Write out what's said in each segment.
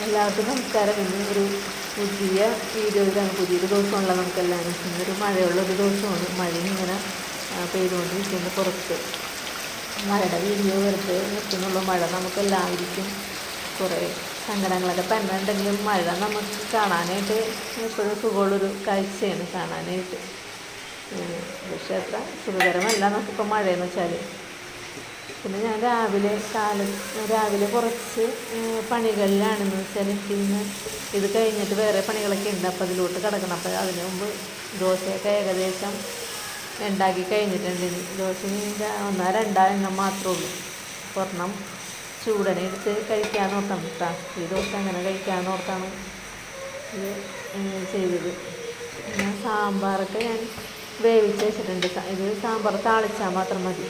എല്ലാവർക്കും നമസ്കാരം. ഇന്ന് ഒരു പുതിയ വീഡിയോയിലാണ്. പുതിയൊരു ദിവസമുള്ള നമുക്കെല്ലാം ഇന്നൊരു മഴയുള്ളൊരു ദിവസമാണ്. മഴ ഇങ്ങനെ പെയ്തുകൊണ്ടിരിക്കുന്ന പുറത്ത് മഴയുടെ വീഡിയോ വെറുതെ നിൽക്കുന്നുള്ള. മഴ നമുക്കെല്ലാവർക്കും കുറേ സങ്കടങ്ങളൊക്കെ തന്നെ ഉണ്ടെങ്കിലും മഴ നമുക്ക് കാണാനായിട്ട് എപ്പോഴും സുഖമുള്ളൊരു കാഴ്ചയാണ് കാണാനായിട്ട്. പക്ഷേ അത്ര സുഖകരമല്ല നമുക്കിപ്പോൾ മഴയെന്ന് വെച്ചാൽ. പിന്നെ ഞാൻ രാവിലെ കുറച്ച് പണികളിലാണെന്ന് വെച്ചാൽ ഇന്ന് ഇത് കഴിഞ്ഞിട്ട് വേറെ പണികളൊക്കെ ഉണ്ട്. അപ്പോൾ അതിലോട്ട് കിടക്കണം. അപ്പോൾ അതിന് മുമ്പ് ദോശയൊക്കെ ഏകദേശം ഉണ്ടാക്കി കഴിഞ്ഞിട്ടുണ്ട്. ദോശ ഒന്നോ രണ്ടോ എണ്ണം മാത്രമേ ഉള്ളൂ. ഒരെണ്ണം ചൂടനെ എടുത്ത് കഴിക്കാമെന്ന് ഓർത്താണ് കേട്ടോ. ഈ ദോശ അങ്ങനെ കഴിക്കാമെന്ന് ഓർത്താണ് ഇത് ചെയ്തത്. പിന്നെ സാമ്പാറൊക്കെ ഞാൻ വേവിച്ച് വെച്ചിട്ടുണ്ട്. ഇത് സാമ്പാർ താളിച്ചാൽ മാത്രം മതി.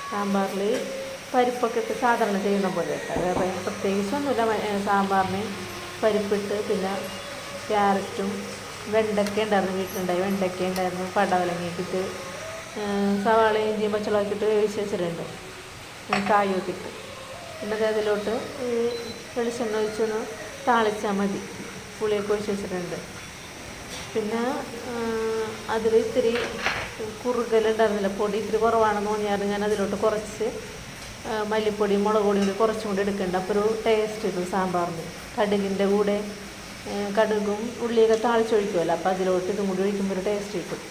സാമ്പാറിൽ പരിപ്പൊക്കെ ഇട്ട് സാധാരണ ചെയ്യുന്ന പോലെ വേറെ പ്രത്യേകിച്ചൊന്നുമില്ല. സാമ്പാറിന് പരിപ്പിട്ട് പിന്നെ ക്യാരറ്റും വെണ്ടയ്ക്ക ഉണ്ടായിരുന്നു, വീട്ടിലുണ്ടായി വെണ്ടയ്ക്ക ഉണ്ടായിരുന്നു, പടവലങ്ങയൊക്കെ ഇട്ട് സവാളയും ഇഞ്ചിയും പച്ചമുളകൊക്കെ ഇട്ട് വേവിച്ച് വെച്ചിട്ടുണ്ട്. കായൊക്കെ ഇട്ട് പിന്നെ അതിലോട്ട് വെളിച്ചെണ്ണ ഒഴിച്ചൊന്ന് താളിച്ചാൽ മതി. പുളിയൊക്കെ ഒഴിച്ച് വെച്ചിട്ടുണ്ട്. പിന്നെ അതിൽ ഇത്തിരി കുറുകലുണ്ടായിരുന്നില്ല, പൊടി ഇത്തിരി കുറവാണെന്ന് തോന്നിയായിരുന്നു. ഞാൻ അതിലോട്ട് കുറച്ച് മല്ലിപ്പൊടിയും മുളക് പൊടിയും കൂടി കുറച്ചും കൂടി എടുക്കുന്നുണ്ട്. അപ്പോൾ ഒരു ടേസ്റ്റ് കിട്ടും സാമ്പാറിന്. കടുകിൻ്റെ കൂടെ കടുകും ഉള്ളിയൊക്കെ താളിച്ചൊഴിക്കുമല്ലോ, അപ്പോൾ അതിലോട്ട് ഇതും കൂടി ഒഴിക്കുമ്പോൾ ഒരു ടേസ്റ്റ് കിട്ടും.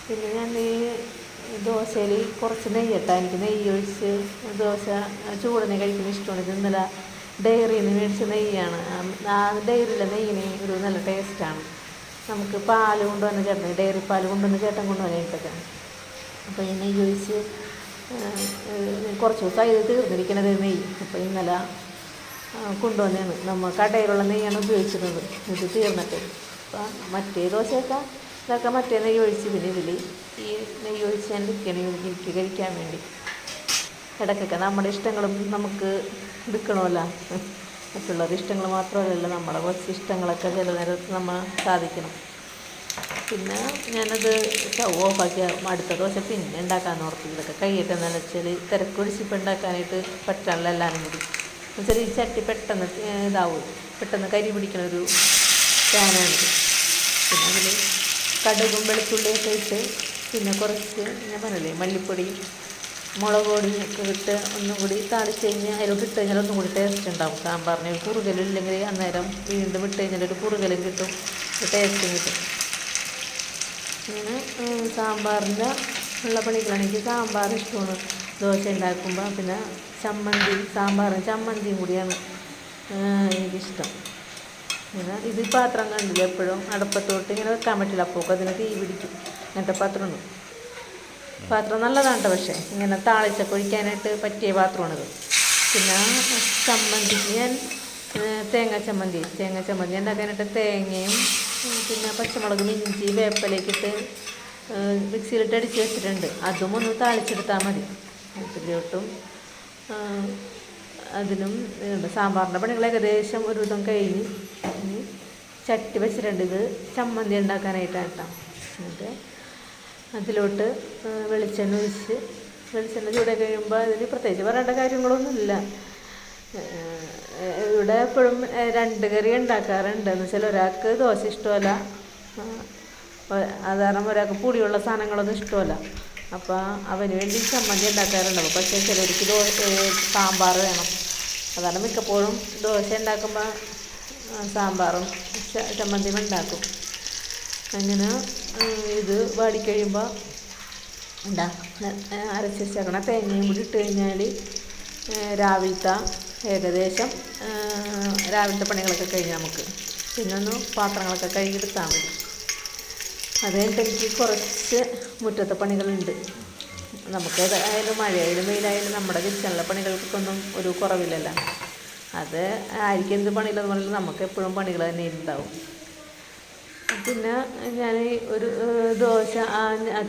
പിന്നെ ഞാൻ ഈ ദോശയിൽ കുറച്ച് നെയ്യിട്ടാണ്. എനിക്ക് നെയ്യ് ഒഴിച്ച് ദോശ ചൂടനെ കഴിക്കുന്ന ഇഷ്ടമാണ്. ഇത് ഇന്നലെ ഡയറിയിൽ നിന്ന് മേടിച്ച നെയ്യാണ്. ആ ഡയറിയിലെ നെയ്യിന് ഒരു നല്ല ടേസ്റ്റാണ്. നമുക്ക് പാൽ കൊണ്ടുവന്ന ചേട്ടൻ, ഡയറി പാൽ കൊണ്ടുവന്ന ചേട്ടൻ കൊണ്ടുവന്നിട്ടൊക്കെ. അപ്പോൾ ഈ നെയ്യ് ഒഴിച്ച് കുറച്ച് ദിവസം ഇത് തീർന്നിരിക്കണത് നെയ്യ്. അപ്പോൾ ഇന്നലെ കൊണ്ടുവന്നതാണ്. നമ്മൾ കടയിലുള്ള നെയ്യാണ് ഉപയോഗിച്ചിരുന്നത്. ഇത് തീർന്നിട്ട് അപ്പോൾ മറ്റേ ദോശയൊക്കെ ഇതൊക്കെ മറ്റേ നെയ്യ് ഒഴിച്ച് പിന്നെ ഇതിൽ ഈ നെയ്യ് ഒഴിച്ച് ഞാൻ എടുക്കണം എനിക്ക് കഴിക്കാൻ വേണ്ടി. ഇടയ്ക്കൊക്കെ നമ്മുടെ ഇഷ്ടങ്ങളും നമുക്ക് എടുക്കണമല്ലോ. മറ്റുള്ളവരുടെ ഇഷ്ടങ്ങൾ മാത്രമല്ലല്ലോ, നമ്മുടെ കുറച്ച് ഇഷ്ടങ്ങളൊക്കെ ചില നേരത്ത് നമ്മൾ സാധിക്കണം. പിന്നെ ഞാനത് സ്റ്റവ് ഓഫാക്കി അടുത്ത ദോശ പിന്നെ ഉണ്ടാക്കാമെന്ന് ഓർത്ത്. ഇതൊക്കെ കഴിയട്ടെന്ന് വെച്ചാൽ തിരക്കൊഴിച്ചിപ്പോൾ ഉണ്ടാക്കാനായിട്ട് പറ്റാനുള്ള എല്ലാവരും കൂടി എന്നുവെച്ചാൽ ഈ ചട്ടി പെട്ടെന്ന് ഇതാവും, പെട്ടെന്ന് കരി പിടിക്കണ ഒരു പാനാണിത്. പിന്നെ അതിൽ കടുകും വെളുത്തുള്ളിയൊക്കെ ഇട്ട് പിന്നെ കുറച്ച് ഞാൻ പറഞ്ഞില്ലേ മല്ലിപ്പൊടി മുളക് പൊടിയൊക്കെ ഇട്ട് ഒന്നും കൂടി താളിച്ച് കഴിഞ്ഞാൽ അതിലോട്ട് ഇട്ട് കഴിഞ്ഞാൽ ഒന്നും കൂടി ടേസ്റ്റ് ഉണ്ടാവും. സാമ്പാറിന് ഒരു കുറുകലില്ലെങ്കിൽ അന്നേരം വീണ്ടും ഇട്ട് കഴിഞ്ഞാൽ ഒരു കുറുകലും കിട്ടും, ഒരു ടേസ്റ്റും കിട്ടും. അങ്ങനെ സാമ്പാറിൻ്റെ ഉള്ള പണികളാണ്. എനിക്ക് സാമ്പാർ ഇഷ്ടമാണ് ദോശ ഉണ്ടാക്കുമ്പോൾ. പിന്നെ ചമ്മന്തിയും കൂടിയാണ് എനിക്കിഷ്ടം. ഇങ്ങനെ ഇത് പാത്രം കണ്ടില്ല, എപ്പോഴും അടുപ്പത്തോട്ട് ഇങ്ങനെ വെക്കാൻ പറ്റില്ല, അപ്പോൾ അതിന് തീ പിടിക്കും. അങ്ങനത്തെ പാത്രമാണ്. പാത്രം നല്ലതാണ് കേട്ടോ, പക്ഷേ ഇങ്ങനെ താളിച്ചൊക്കെ ഒഴിക്കാനായിട്ട് പറ്റിയ പാത്രമാണിത്. പിന്നെ ചമ്മന്തിക്ക് ഞാൻ തേങ്ങ ചമ്മന്തി ഉണ്ടാക്കാനായിട്ട് തേങ്ങയും പിന്നെ പച്ചമുളകും ഇഞ്ചി വേപ്പിലയൊക്കെ മിക്സിയിലിട്ട് അടിച്ച് വെച്ചിട്ടുണ്ട്. അതും ഒന്ന് താളിച്ചെടുത്താൽ മതി. അതിലോട്ടും അതിനും സാമ്പാറിൻ്റെ പണികൾ ഏകദേശം ഒരു വിധം കഴിഞ്ഞ് ഇനി ചട്ടി വെച്ചിട്ടുണ്ട്. ഇത് ചമ്മന്തി ഉണ്ടാക്കാനായിട്ടാണ് കേട്ടോ. എന്നിട്ട് അതിലോട്ട് വെളിച്ചെണ്ണ ചൂടായി കഴിയുമ്പോൾ അതിന് പ്രത്യേകിച്ച് പറയേണ്ട കാര്യങ്ങളൊന്നുമില്ല. ഇവിടെ എപ്പോഴും രണ്ട് കറി ഉണ്ടാക്കാറുണ്ട്. എന്ന് വെച്ചാൽ ഒരാൾക്ക് ദോശ ഇഷ്ടമല്ല, അത് കാരണം ഒരാൾക്ക് പൊടിയുള്ള സാധനങ്ങളൊന്നും ഇഷ്ടമല്ല. അപ്പോൾ അവന് വേണ്ടി ചമ്മന്തി ഉണ്ടാക്കാറുണ്ടാവും. പക്ഷേ ചിലർക്ക് സാമ്പാർ വേണം. അതാണ് മിക്കപ്പോഴും ദോശ ഉണ്ടാക്കുമ്പോൾ സാമ്പാറും ചമ്മന്തിയും ഉണ്ടാക്കും. അങ്ങനെ ഇത് വാടിക്കഴിയുമ്പോൾ അരച്ച് വെച്ചേക്കണ തേങ്ങയും കൂടി ഇട്ട് കഴിഞ്ഞാൽ ഏകദേശം രാവിലത്തെ പണികളൊക്കെ കഴിഞ്ഞാൽ നമുക്ക് പിന്നെ ഒന്ന് പാത്രങ്ങളൊക്കെ കഴുകിയെടുത്താൽ മതി. അത് കഴിഞ്ഞിട്ട് എനിക്ക് കുറച്ച് മുറ്റത്തെ പണികളുണ്ട്. നമുക്ക് ഏതായാലും മഴയായാലും വെയിലായാലും നമ്മുടെ കിച്ചണിലെ പണികൾക്കൊന്നും ഒരു കുറവില്ലല്ലോ. അത് ആയിരിക്കും എന്ത് പണിയില്ലെന്ന് പറഞ്ഞാൽ നമുക്ക് എപ്പോഴും പണികൾ തന്നെ ഉണ്ടാവും. പിന്നെ ഞാൻ ഒരു ദോശ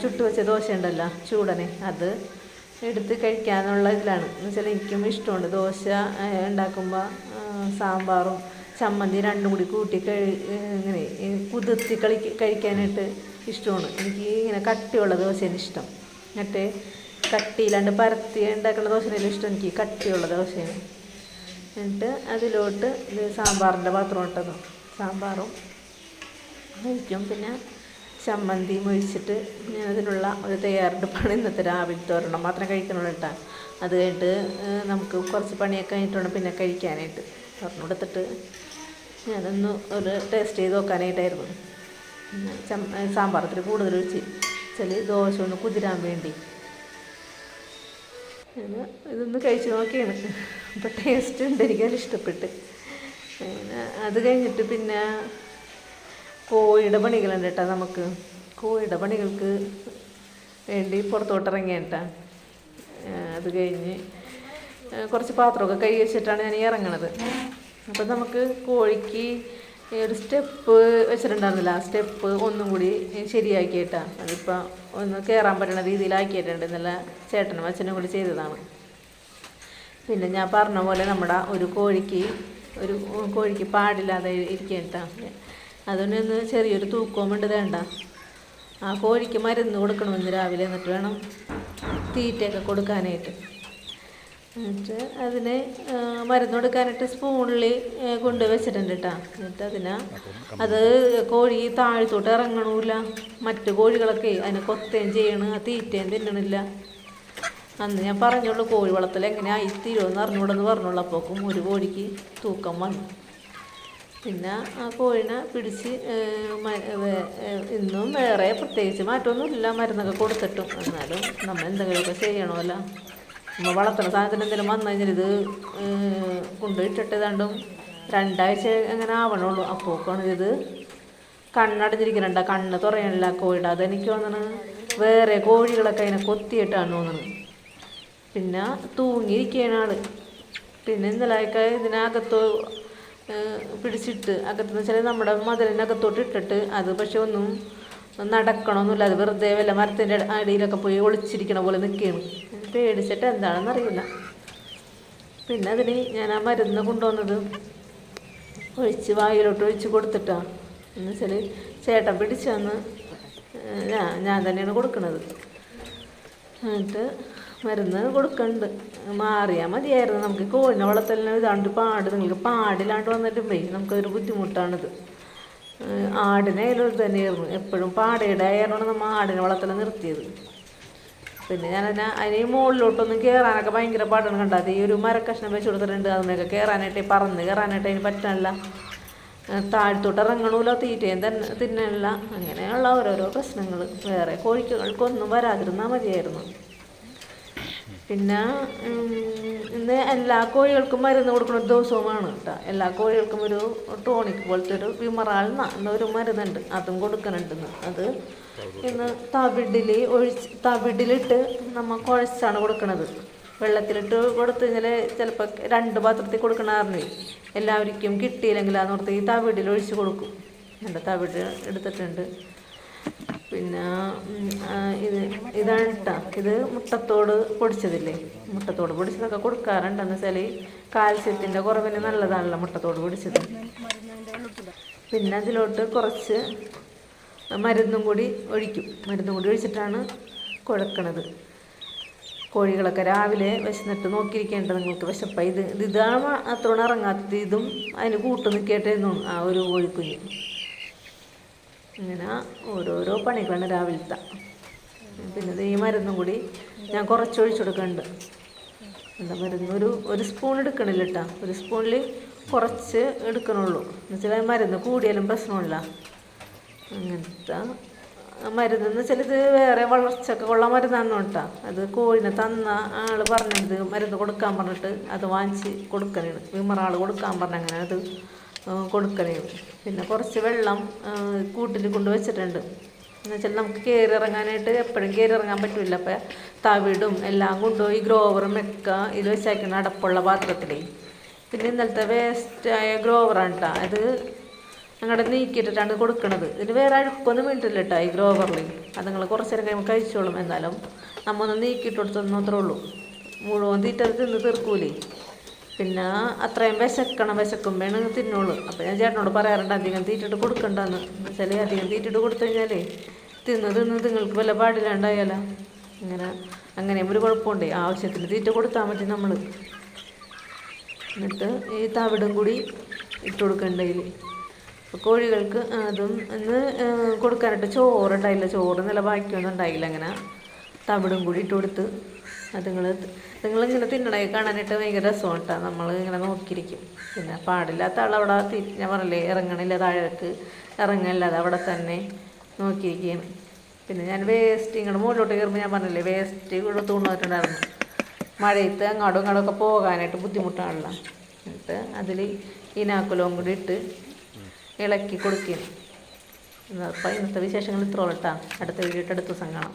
ചുട്ടു വെച്ച ദോശ ഉണ്ടല്ലോ ചൂടനെ, അത് എടുത്ത് കഴിക്കാനുള്ള ഇതിലാണ്. എന്ന് വെച്ചാൽ എനിക്കും ഇഷ്ടമുണ്ട് ദോശ ഉണ്ടാക്കുമ്പോൾ സാമ്പാറും ചമ്മന്തി രണ്ടും കൂടി കൂട്ടി ഇങ്ങനെ കുതിർത്തി കഴിക്കാനായിട്ട് ഇഷ്ടമാണ്. എനിക്ക് ഇങ്ങനെ കട്ടിയുള്ള ദോശയാണ് ഇഷ്ടം. മറ്റേ കട്ടിയിലാണ്ട് പരത്തി ഉണ്ടാക്കുന്ന ദോശയിലും ഇഷ്ടം എനിക്ക് കട്ടിയുള്ള ദോശയാണ്. എന്നിട്ട് അതിലോട്ട് ഇത് സാമ്പാറിൻ്റെ പാത്രം ഇട്ടത്, സാമ്പാറും ഒഴിക്കും. പിന്നെ ചമ്മന്തിയും ഒഴിച്ചിട്ട് ഞാനതിനുള്ള ഒരു തയ്യാറെടുപ്പാണ്. ഇന്നത്തെ രാവിലത്തെ ഒരെണ്ണം മാത്രം കഴിക്കണുള്ളൂ കേട്ടോ. അത് കഴിഞ്ഞിട്ട് നമുക്ക് കുറച്ച് പണിയൊക്കെ കഴിഞ്ഞിട്ടുണ്ട് പിന്നെ കഴിക്കാനായിട്ട്. ഒരെണ്ണം എടുത്തിട്ട് ഞാനൊന്ന് ഒരു ടേസ്റ്റ് ചെയ്ത് നോക്കാനായിട്ടായിരുന്നു. സാമ്പാറത്തിൽ കൂടുതൽ ഒഴിച്ച് ദോശ ഒന്ന് കുതിരാൻ വേണ്ടി ഇതൊന്ന് കഴിച്ച് നോക്കിയാണ്. അപ്പോൾ ടേസ്റ്റ് ഉണ്ട്, എനിക്കത് ഇഷ്ടപ്പെട്ട്. അത് കഴിഞ്ഞിട്ട് പിന്നെ കോഴിയുടെ പണികളുണ്ട് കേട്ടോ. നമുക്ക് കോഴിയുടെ പണികൾക്ക് വേണ്ടി പുറത്തോട്ട് ഇറങ്ങിയിട്ടാ. അത് കഴിഞ്ഞ് കുറച്ച് പാത്രമൊക്കെ കഴുകി വെച്ചിട്ടാണ് ഞാൻ ഇറങ്ങണത്. അപ്പം നമുക്ക് കോഴിക്ക് ഒരു സ്റ്റെപ്പ് വെച്ചിട്ടുണ്ടായിരുന്നില്ല, ആ സ്റ്റെപ്പ് ഒന്നും കൂടി ശരിയാക്കിയിട്ടാണ്. അതിപ്പോൾ ഒന്ന് കയറാൻ പറ്റുന്ന രീതിയിലാക്കിയിട്ടുണ്ട്. ഇന്നല്ല ചേട്ടനും അച്ഛനും കൂടി ചെയ്തതാണ്. പിന്നെ ഞാൻ പറഞ്ഞ പോലെ നമ്മുടെ ഒരു കോഴിക്ക് പാടില്ലാതെ ഇരിക്കേണ്ട അതിനൊന്ന് ചെറിയൊരു തൂക്കവും ഉണ്ട് വേണ്ട. ആ കോഴിക്ക് മരുന്ന് കൊടുക്കണമെന്ന് രാവിലെ, എന്നിട്ട് വേണം തീറ്റയൊക്കെ കൊടുക്കാനായിട്ട്. എന്നിട്ട് അതിന് മരുന്ന് കൊടുക്കാനായിട്ട് സ്പൂണിൽ കൊണ്ടുവച്ചിട്ടുണ്ട് കേട്ടോ. എന്നിട്ട് അത് കോഴി താഴത്തോട്ട് ഇറങ്ങണില്ല. മറ്റു കോഴികളൊക്കെ അതിനെ കൊത്തുകയും ചെയ്യണം, ആ തീറ്റയും തിന്നണില്ല. അന്ന് ഞാൻ പറഞ്ഞുള്ളൂ കോഴി വളർത്തൽ എങ്ങനെ ആയിത്തീരുമെന്ന് അറിഞ്ഞൂടെന്ന് പറഞ്ഞുള്ളൂ. അപ്പോക്കും ഒരു കോഴിക്ക് തൂക്കം വന്നു. പിന്നെ ആ കോഴിനെ പിടിച്ച് ഇന്നും വേറെ പ്രത്യേകിച്ച് മാറ്റമൊന്നുമില്ല, മരുന്നൊക്കെ കൊടുത്തിട്ടും. എന്നാലും നമ്മൾ എന്തെങ്കിലുമൊക്കെ ചെയ്യണമല്ലോ. നമ്മൾ വളർത്തുന്ന സാധനത്തിന് എന്തെങ്കിലും വന്നു കഴിഞ്ഞാൽ ഇത് കൊണ്ടുപോയിട്ടിട്ട് ഏതാണ്ടും 2 ആഴ്ച അങ്ങനെ ആവണുള്ളൂ. അപ്പോഴാണ് ഇത് കണ്ണടഞ്ഞിരിക്കുന്നുണ്ട്, കണ്ണ് തുറയണില്ല കോഴിയുടെ. അതെനിക്ക് തോന്നണത് വേറെ കോഴികളൊക്കെ അതിനെ കൊത്തിയിട്ടാണ് തോന്നുന്നത്. പിന്നെ തൂങ്ങിയിരിക്കുകയാണ് ആൾ. പിന്നെ ഇന്നലെയൊക്കെ ഇതിനകത്ത് പിടിച്ചിട്ട് അകത്തെന്ന് വെച്ചാൽ നമ്മുടെ മതിലിനകത്തോട്ട് ഇട്ടിട്ട് അത് പക്ഷെ ഒന്നും നടക്കണമെന്നില്ല. അത് വെറുതെ വല്ല മരത്തിൻ്റെ അടിയിലൊക്കെ പോയി ഒളിച്ചിരിക്കണ പോലെ നിൽക്കുകയാണ്. പേടിച്ചിട്ട് എന്താണെന്ന് അറിയില്ല. പിന്നെ അതിന് ഞാൻ ആ മരുന്ന് കൊണ്ടുവന്നത് ഒഴിച്ച് വായിലോട്ട് ഒഴിച്ച് കൊടുത്തിട്ടാണ്. എന്ന് വെച്ചാൽ ചേട്ടൻ പിടിച്ചന്ന് ഞാൻ തന്നെയാണ് കൊടുക്കുന്നത്. എന്നിട്ട് മരുന്ന് കൊടുക്കുന്നുണ്ട്. മാറിയാൽ മതിയായിരുന്നു. നമുക്ക് കോഴിനെ വളർത്തലിന് ഇതാണ്ട് നിങ്ങൾക്ക് പാടില്ലാണ്ട് വന്നിട്ടുമ്പേ നമുക്കൊരു ബുദ്ധിമുട്ടാണിത്. ആടിനായാലും ഇത് തന്നെയായിരുന്നു. എപ്പോഴും പാടയുടെ ആയാലാണ് നമ്മൾ ആടിനെ വളർത്തൽ നിർത്തിയത്. പിന്നെ അതിന് മുകളിലോട്ടൊന്നും കയറാനൊക്കെ ഭയങ്കര പാടാണ്. കണ്ടത് ഈ ഒരു മരക്കഷ്ണം വെച്ച് കൊടുത്തിട്ടുണ്ട്. അതിനൊക്കെ കയറാനായിട്ട് പറന്ന് കയറാനായിട്ട് അതിന് പറ്റാനില്ല. താഴത്തോട്ട് ഇറങ്ങണമല്ലോ, തീറ്റയും തിന്നണില്ല. അങ്ങനെയുള്ള ഓരോരോ പ്രശ്നങ്ങൾ. വേറെ കോഴികൾക്കൊന്നും വരാതിരുന്നാൽ മതിയായിരുന്നു. പിന്നെ ഇന്ന് എല്ലാ കോഴികൾക്കും മരുന്ന് കൊടുക്കുന്ന ദിവസവുമാണ് കേട്ടോ. എല്ലാ കോഴികൾക്കും ഒരു ടോണിക് പോലത്തെ ഒരു വിമറാൾ എന്നൊരു മരുന്നുണ്ട്, അതും കൊടുക്കുന്നുണ്ടെന്ന്. അത് ഇന്ന് തവിടിലിട്ട് നമ്മൾ കുഴച്ചാണ് കൊടുക്കണത്. വെള്ളത്തിലിട്ട് കൊടുത്തു കഴിഞ്ഞാൽ ചിലപ്പോൾ 2 പാത്രത്തിൽ കൊടുക്കണമായിരുന്നു. എല്ലാവർക്കും കിട്ടിയില്ലെങ്കിൽ അന്നോർത്ത് ഈ തവിടിൽ ഒഴിച്ച് കൊടുക്കും. എൻ്റെ തവിട് എടുത്തിട്ടുണ്ട്. പിന്നെ ഇതാണ് കേട്ടോ. ഇത് മുട്ടത്തോട് പൊടിച്ചതില്ലേ, മുട്ടത്തോട് പൊടിച്ചതൊക്കെ കൊടുക്കാറുണ്ടെന്ന് വെച്ചാൽ കാൽസ്യത്തിൻ്റെ കുറവിന് നല്ലതാണല്ലോ മുട്ടത്തോട് പൊടിച്ചത്. പിന്നെ അതിലോട്ട് കുറച്ച് മരുന്നും കൂടി ഒഴിച്ചിട്ടാണ് കുഴക്കണത്. കോഴികളൊക്കെ രാവിലെ വിശന്നിട്ട് നോക്കിയിരിക്കേണ്ടത് നിങ്ങൾക്ക് വിശപ്പായി. ഇതാണ് അത്ര ഇറങ്ങാത്തത്. ഇതും അതിന് കൂട്ട് നിൽക്കട്ടായിരുന്നു ആ ഒരു കോഴിക്കുഞ്ഞ്. ഇങ്ങനെ ഓരോരോ പണികളാണ് രാവിലത്തെ. പിന്നെ ഈ മരുന്നും കൂടി ഞാൻ കുറച്ച് ഒഴിച്ചു കൊടുക്കുന്നുണ്ട്. എന്താ മരുന്ന് ഒരു സ്പൂൺ എടുക്കണില്ല കേട്ടോ. ഒരു സ്പൂണിൽ കുറച്ച് എടുക്കണുള്ളൂ. എന്നുവെച്ചാൽ മരുന്ന് കൂടിയാലും പ്രശ്നമില്ല. അങ്ങനത്തെ മരുന്നെന്ന് വെച്ചാൽ ഇത് വേറെ വളർച്ചയൊക്കെ ഉള്ള മരുന്നാണ് കേട്ടോ. അത് കോഴിനെ തന്ന ആൾ പറഞ്ഞത് മരുന്ന് കൊടുക്കാൻ പറഞ്ഞിട്ട് അത് വാങ്ങിച്ച് കൊടുക്കണേണ്. വിമറാൾ കൊടുക്കാൻ പറഞ്ഞ അങ്ങനെ അത് കൊടുക്കണേണ്. പിന്നെ കുറച്ച് വെള്ളം കൂട്ടിൽ കൊണ്ട് വെച്ചിട്ടുണ്ട്. എന്നുവെച്ചാൽ നമുക്ക് കയറി ഇറങ്ങാനായിട്ട് എപ്പോഴും കയറി ഇറങ്ങാൻ പറ്റില്ല. അപ്പം തവിടും എല്ലാം കൊണ്ടുപോയി ഗ്രോവറും ഒക്കെ ഇത് വെച്ചേക്കണം അടപ്പുള്ള പാത്രത്തിൽ. പിന്നെ ഇന്നലത്തെ വേസ്റ്റായ ഗ്രോവറാണ് കേട്ടോ. അത് ഞങ്ങളുടെ നീക്കിയിട്ടിട്ടാണ് കൊടുക്കണത്. ഇതിന് വേറെ അഴുക്കൊന്നും വീട്ടില്ല കേട്ടോ ഈ ഗ്രോവറിൽ. അത് നിങ്ങൾ കുറച്ച് നേരം കഴിയുമ്പോൾ കഴിച്ചോളും. എന്നാലും നമ്മൊന്ന് നീക്കിയിട്ട് കൊടുത്തൊന്നും അത്രേ ഉള്ളൂ. മുഴുവൻ തീറ്റ തിന്ന് തീർക്കൂലേ. പിന്നെ അത്രയും വിശക്കുമ്പോഴാണ് തിന്നുള്ളൂ. അപ്പോൾ ഞാൻ ചേട്ടനോട് പറയാറുണ്ട് അധികം തീറ്റിട്ട് കൊടുക്കണ്ടെന്ന്. എന്നുവെച്ചാൽ അധികം തീറ്റിട്ട് കൊടുത്തു കഴിഞ്ഞാലേ തിന്ന് നിങ്ങൾക്ക് വല്ല പാടില്ലാണ്ടായാലോ. അങ്ങനെയും ഒരു കുഴപ്പമുണ്ട്. ആവശ്യത്തിന് തീറ്റ കൊടുത്താൽ മതി നമ്മൾ. എന്നിട്ട് ഈ തവിടും കൂടി ഇട്ട് കൊടുക്കണ്ടതിൽ. അപ്പോൾ കോഴികൾക്ക് അതും ഇന്ന് കൊടുക്കാനായിട്ട് ചോറുണ്ടായില്ല, ചോറ് നല്ല ബാക്കിയൊന്നും ഉണ്ടായില്ല. അങ്ങനെ തവിടും കൂടി ഇട്ട് കൊടുത്ത് നിങ്ങളിങ്ങനെ തിന്നണേ കാണാനായിട്ട് ഭയങ്കര രസമാണ് കേട്ടോ. നമ്മൾ ഇങ്ങനെ നോക്കിയിരിക്കും. പിന്നെ പാടില്ലാത്ത ആളവിടെ ഞാൻ പറഞ്ഞില്ലേ ഇറങ്ങണില്ല, താഴേക്ക് ഇറങ്ങണില്ല, അത് അവിടെ തന്നെ നോക്കിയിരിക്കുകയാണ്. പിന്നെ ഞാൻ വേസ്റ്റ് ഇങ്ങോട്ട് മുകളിലോട്ട് കയറുമ്പോൾ ഞാൻ പറഞ്ഞില്ലേ വേസ്റ്റ് ഇവിടെ തൂണിട്ടുണ്ടായിരുന്നു. മഴയത്ത് അങ്ങോട്ടും ഇങ്ങോട്ടൊക്കെ പോകാനായിട്ട് ബുദ്ധിമുട്ടാണല്ലോ. എന്നിട്ട് അതിൽ ഈനാക്കുലവും കൂടി ഇട്ട് ഇളക്കി കൊടുക്കുകയാണ്. അപ്പോൾ ഇന്നത്തെ വിശേഷങ്ങൾ ഇത്രയോളം കേട്ടോ. അടുത്ത വീഡിയോ അടുത്ത ദിവസം കാണാം.